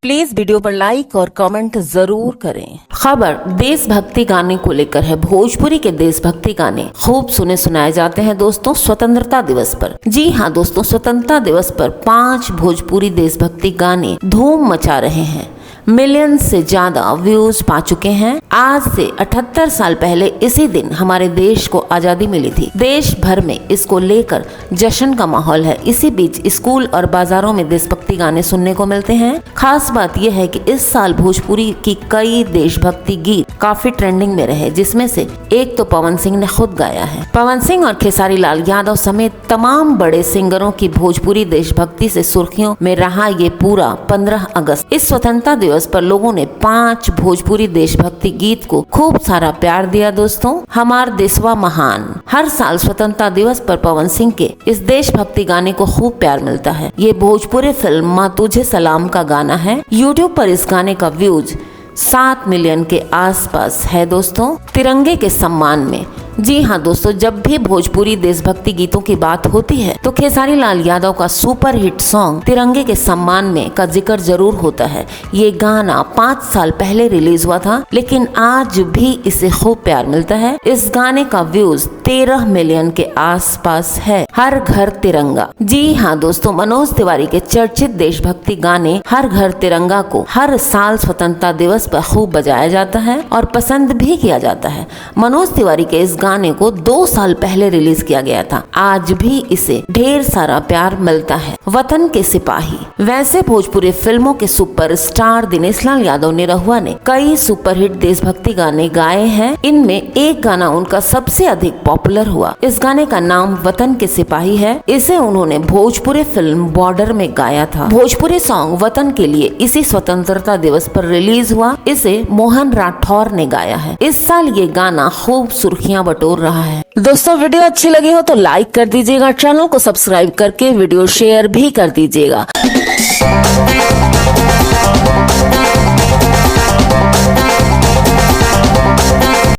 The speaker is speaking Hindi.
प्लीज वीडियो पर लाइक और कमेंट जरूर करें। खबर देशभक्ति गाने को लेकर है। भोजपुरी के देशभक्ति गाने खूब सुनाए जाते हैं दोस्तों स्वतंत्रता दिवस पर। जी हाँ दोस्तों, स्वतंत्रता दिवस पर 5 भोजपुरी देशभक्ति गाने धूम मचा रहे हैं। मिलियन से ज्यादा व्यूज पा चुके हैं। आज से 78 साल पहले इसी दिन हमारे देश को आजादी मिली थी। देश भर में इसको लेकर जश्न का माहौल है। इसी बीच स्कूल और बाजारों में देशभक्ति गाने सुनने को मिलते हैं। खास बात यह है कि इस साल भोजपुरी की कई देशभक्ति गीत काफी ट्रेंडिंग में रहे, जिसमें से एक तो पवन सिंह ने खुद गाया है। पवन सिंह और खेसारी लाल यादव समेत तमाम बड़े सिंगरों की भोजपुरी देशभक्ति से सुर्खियों में रहा ये पूरा 15 अगस्त। इस स्वतंत्रता दिवस पर लोगों ने 5 भोजपुरी देशभक्ति गीत को खूब सारा प्यार दिया। दोस्तों, हमार देशवा महान। हर साल स्वतंत्रता दिवस पर पवन सिंह के इस देशभक्ति गाने को खूब प्यार मिलता है। ये भोजपुरी फिल्म माँ तुझे सलाम का गाना है। यूट्यूब पर इस गाने का व्यूज 7 मिलियन के आसपास है दोस्तों। तिरंगे के सम्मान में। जी हाँ दोस्तों, जब भी भोजपुरी देशभक्ति गीतों की बात होती है तो खेसारी लाल यादव का सुपर हिट सॉन्ग तिरंगे के सम्मान में का जिक्र जरूर होता है। ये गाना 5 साल पहले रिलीज हुआ था, लेकिन आज भी इसे खूब प्यार मिलता है। इस गाने का व्यूज 13 मिलियन के आसपास है। हर घर तिरंगा। जी हाँ दोस्तों, मनोज तिवारी के चर्चित देशभक्ति गाने हर घर तिरंगा को हर साल स्वतंत्रता दिवस पर खूब बजाया जाता है और पसंद भी किया जाता है। मनोज तिवारी के इस गाने को 2 साल पहले रिलीज किया गया था। आज भी इसे ढेर सारा प्यार मिलता है। वतन के सिपाही। वैसे भोजपुरी फिल्मों के सुपरस्टार दिनेश लाल यादव निरहुआ ने कई सुपरहिट देशभक्ति गाने गाए हैं। इनमें एक गाना उनका सबसे अधिक पॉपुलर हुआ। इस गाने का नाम वतन के सिपाही है। इसे उन्होंने भोजपुरी फिल्म बॉर्डर में गाया था। भोजपुरी सॉन्ग वतन के लिए इसी स्वतंत्रता दिवस पर रिलीज हुआ। इसे मोहन राठौर ने गाया है। इस साल ये गाना खूब सुर्खियां बटोर रहा है। दोस्तों, वीडियो अच्छी लगी हो तो लाइक कर दीजिएगा, चैनल को सब्सक्राइब करके वीडियो शेयर भी कर दीजिएगा।